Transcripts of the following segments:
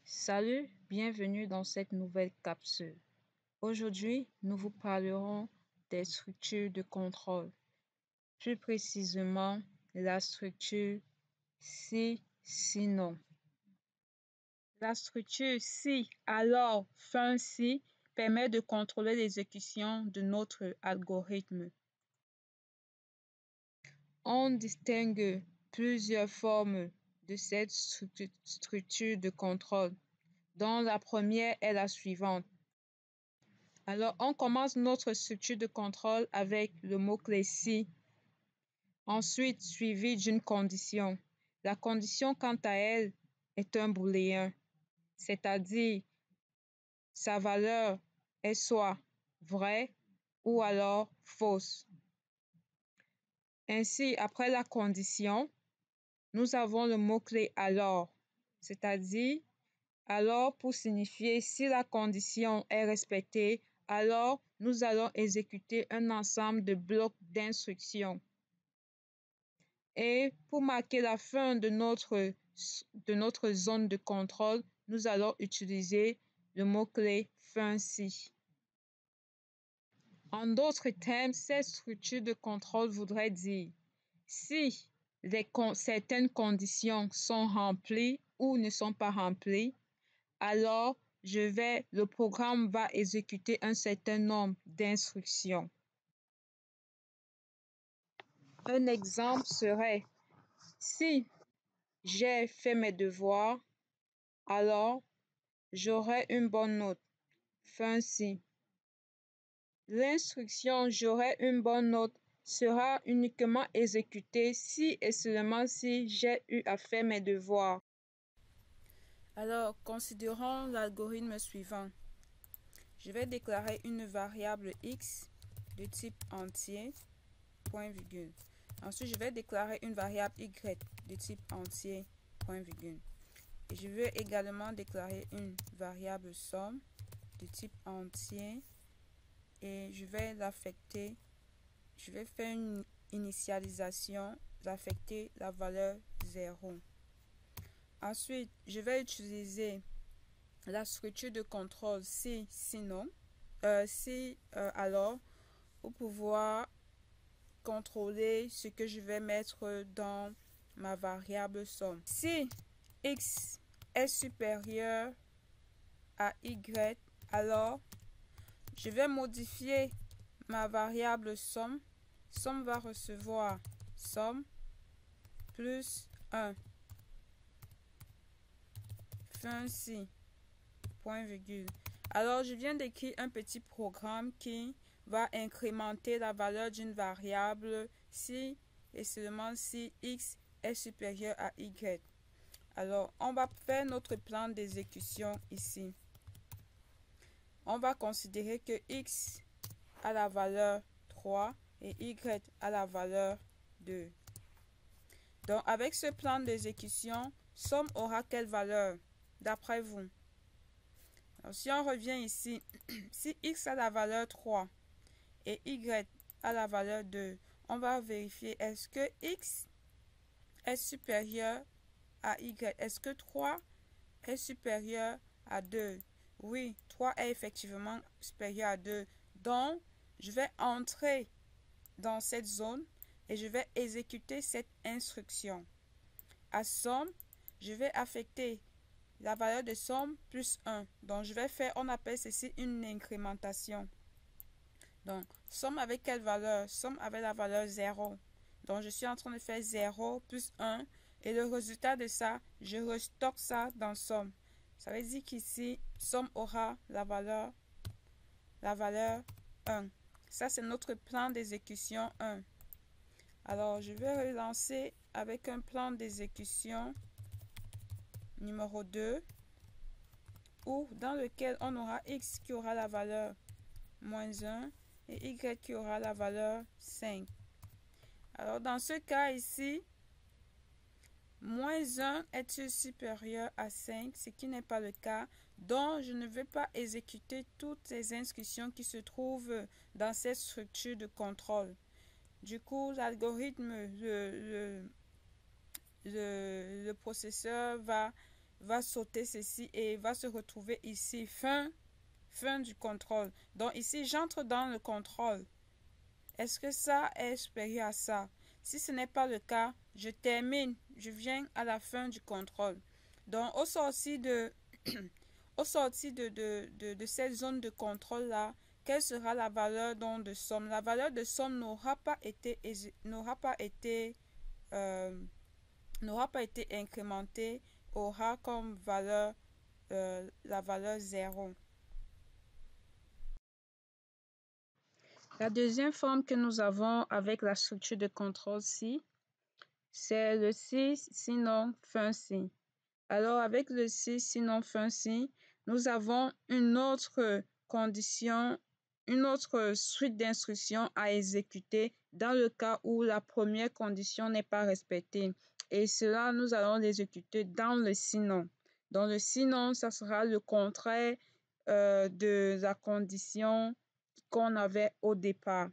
Salut, bienvenue dans cette nouvelle capsule. Aujourd'hui, nous vous parlerons des structures de contrôle, plus précisément la structure si, sinon. La structure si, alors, fin si permet de contrôler l'exécution de notre algorithme. On distingue plusieurs formes de cette structure de contrôle, dont la première est la suivante. Alors, on commence notre structure de contrôle avec le mot-clé si, ensuite suivi d'une condition. La condition, quant à elle, est un booléen, c'est-à-dire sa valeur est soit vraie ou alors fausse. Ainsi, après la condition, nous avons le mot-clé alors, c'est-à-dire alors pour signifier si la condition est respectée, alors nous allons exécuter un ensemble de blocs d'instructions. Et pour marquer la fin de notre zone de contrôle, nous allons utiliser le mot-clé fin si. En d'autres termes, cette structure de contrôle voudrait dire si certaines conditions sont remplies ou ne sont pas remplies, alors le programme va exécuter un certain nombre d'instructions. Un exemple serait, si j'ai fait mes devoirs, alors j'aurai une bonne note. Fin si. L'instruction j'aurai une bonne note sera uniquement exécutée si et seulement si j'ai eu à faire mes devoirs. Alors, considérons l'algorithme suivant. Je vais déclarer une variable x de type entier, point virgule. Ensuite, je vais déclarer une variable y de type entier, point virgule. Et je veux également déclarer une variable somme de type entier et je vais l'affecter. Je vais faire une initialisation, d'affecter la valeur 0. Ensuite, je vais utiliser la structure de contrôle si, sinon, alors, pour pouvoir contrôler ce que je vais mettre dans ma variable somme. Si x est supérieur à y, alors je vais modifier ma variable somme. Somme va recevoir somme plus 1. Fin si, point virgule. Alors, je viens d'écrire un petit programme qui va incrémenter la valeur d'une variable si et seulement si x est supérieur à y. Alors, on va faire notre plan d'exécution ici. On va considérer que x a la valeur 3 et y a la valeur 2. Donc, avec ce plan d'exécution, somme aura quelle valeur d'après vous? Alors, si on revient ici, si x a la valeur 3 et y a la valeur 2, on va vérifier est-ce que x est supérieur à y. Est-ce que 3 est supérieur à 2? Oui, 3 est effectivement supérieur à 2. Donc, je vais entrer dans cette zone et je vais exécuter cette instruction. À somme, je vais affecter la valeur de somme plus 1. Donc, je vais faire, on appelle ceci une incrémentation. Donc, somme avec quelle valeur? Somme avec la valeur 0. Donc, je suis en train de faire 0 plus 1. Et le résultat de ça, je restocke ça dans somme. Ça veut dire qu'ici, somme aura la valeur 1. Ça, c'est notre plan d'exécution 1. Alors, je vais relancer avec un plan d'exécution numéro 2, dans lequel on aura x qui aura la valeur moins 1 et y qui aura la valeur 5. Alors, dans ce cas ici, moins 1 est supérieur à 5, ce qui n'est pas le cas. Donc, je ne vais pas exécuter toutes les instructions qui se trouvent dans cette structure de contrôle. Du coup, l'algorithme, le processeur va va sauter ceci et va se retrouver ici, fin du contrôle. Donc ici, j'entre dans le contrôle. Est-ce que ça est supérieur à ça? Si ce n'est pas le cas, je termine, je viens à la fin du contrôle. Donc au sorti de cette zone de contrôle-là, quelle sera la valeur donc de somme? La valeur de somme n'aura pas été incrémentée, aura comme valeur la valeur 0. La deuxième forme que nous avons avec la structure de contrôle si, c'est le si, sinon, fin si. Alors avec le si, sinon, fin si, nous avons une autre condition, une autre suite d'instructions à exécuter dans le cas où la première condition n'est pas respectée. Et cela, nous allons l'exécuter dans le sinon. Dans le sinon, ça sera le contraire de la condition qu'on avait au départ.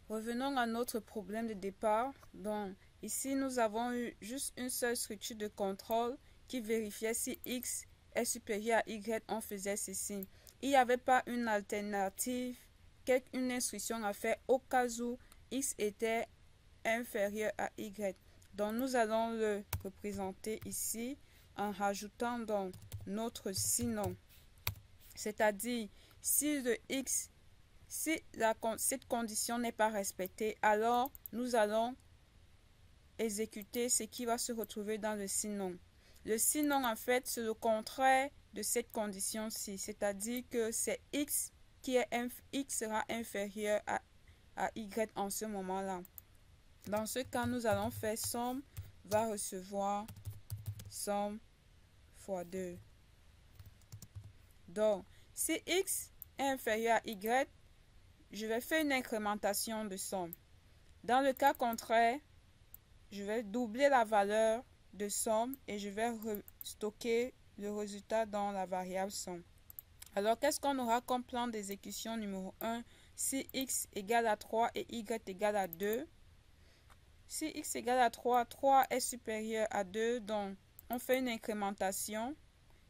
Revenons à notre problème de départ. Donc, ici, nous avons eu juste une seule structure de contrôle qui vérifiait si x est supérieur à y, on faisait ceci. Il n'y avait pas une alternative, une instruction à faire au cas où x était inférieur à y. Donc, nous allons le représenter ici en rajoutant donc notre sinon. C'est-à-dire, si cette condition n'est pas respectée, alors nous allons exécuter ce qui va se retrouver dans le sinon. Le sinon, en fait, c'est le contraire de cette condition-ci, c'est-à-dire que c'est x sera inférieur à y en ce moment-là. Dans ce cas, nous allons faire somme va recevoir somme fois 2. Donc, si x est inférieur à y, je vais faire une incrémentation de somme. Dans le cas contraire, je vais doubler la valeur de somme et je vais stocker le résultat dans la variable somme. Alors, qu'est-ce qu'on aura comme plan d'exécution numéro 1? Si x égale à 3 et y égale à 2. Si x égale à 3, 3 est supérieur à 2, donc on fait une incrémentation.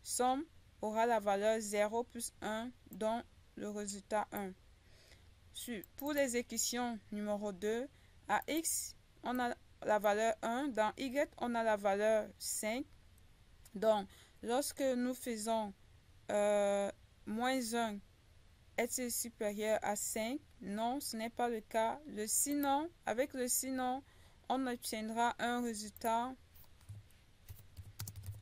Somme aura la valeur 0 plus 1, donc le résultat 1. Pour l'exécution numéro 2, à x, on a la valeur 1. Dans y, on a la valeur 5. Donc, lorsque nous faisons moins 1 est supérieur à 5, non, ce n'est pas le cas. Avec le sinon, on obtiendra un résultat.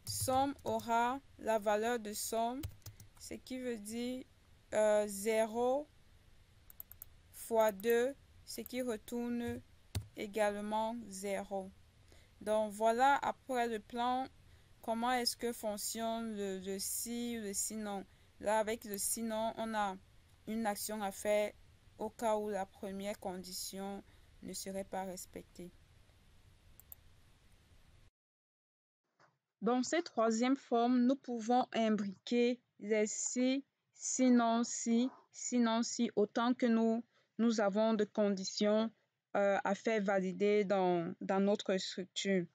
Somme aura la valeur de somme, ce qui veut dire 0 fois 2, ce qui retourne également 0. Donc voilà après le plan, comment est-ce que fonctionne le si, le sinon. Là, avec le sinon, on a une action à faire au cas où la première condition ne serait pas respectée. Dans cette troisième forme, nous pouvons imbriquer les si, sinon si, autant que nous avons de conditions à faire valider dans notre structure.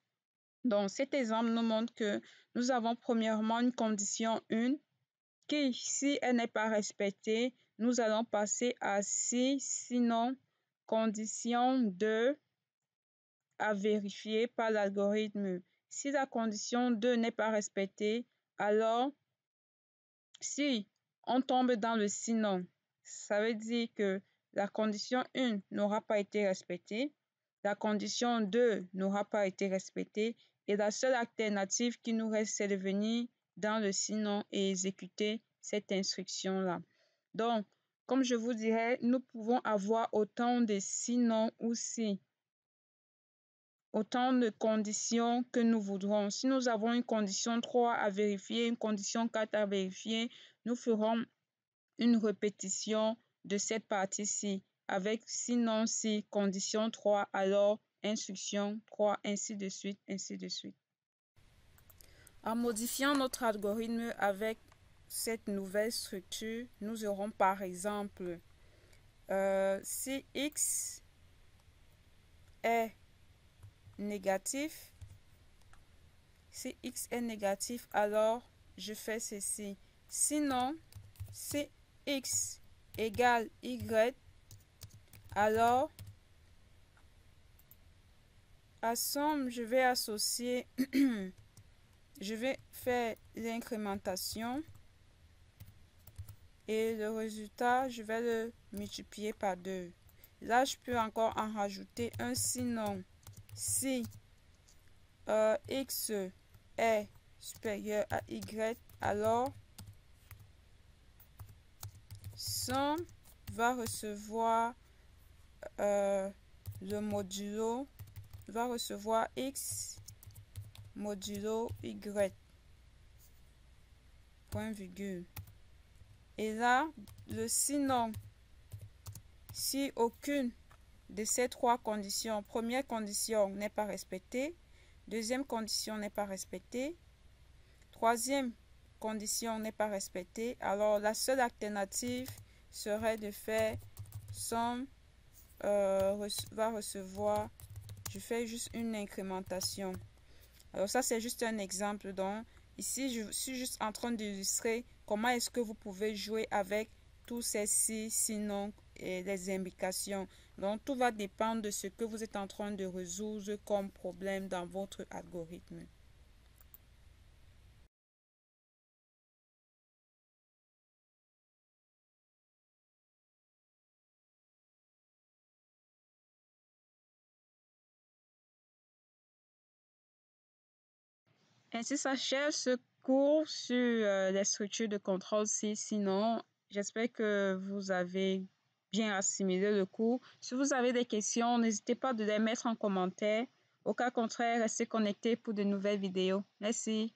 Donc, cet exemple nous montre que nous avons premièrement une condition 1 qui, si elle n'est pas respectée, nous allons passer à si, sinon, condition 2 à vérifier par l'algorithme. Si la condition 2 n'est pas respectée, alors si on tombe dans le sinon, ça veut dire que la condition 1 n'aura pas été respectée, la condition 2 n'aura pas été respectée et la seule alternative qui nous reste, c'est de venir dans le sinon et exécuter cette instruction-là. Donc, comme je vous dirais, nous pouvons avoir autant de sinon ou si, autant de conditions que nous voudrons. Si nous avons une condition 3 à vérifier, une condition 4 à vérifier, nous ferons une répétition de cette partie-ci avec sinon si, condition 3, alors instruction 3, ainsi de suite, ainsi de suite. En modifiant notre algorithme avec cette nouvelle structure, nous aurons par exemple si x est négatif, Si x est négatif, alors je fais ceci. Sinon, si x égale y, alors à somme, je vais associer, je vais faire l'incrémentation et le résultat, je vais le multiplier par 2. Là, je peux encore en rajouter un sinon. Si x est supérieur à y, alors somme va recevoir le modulo, va recevoir x modulo y, point virgule. Et là, le sinon, si aucune de ces trois conditions, première condition n'est pas respectée, deuxième condition n'est pas respectée, troisième condition n'est pas respectée, alors la seule alternative serait de faire somme va recevoir, je fais juste une incrémentation. Alors ça c'est juste un exemple, donc ici je suis juste en train d'illustrer comment est-ce que vous pouvez jouer avec tous ces si, sinon et les imbrications. Donc tout va dépendre de ce que vous êtes en train de résoudre comme problème dans votre algorithme. Ainsi s'achève ce cours sur les structures de contrôle si, sinon. J'espère que vous avez bien assimilé le cours. Si vous avez des questions, n'hésitez pas de les mettre en commentaire. Au cas contraire, restez connectés pour de nouvelles vidéos. Merci.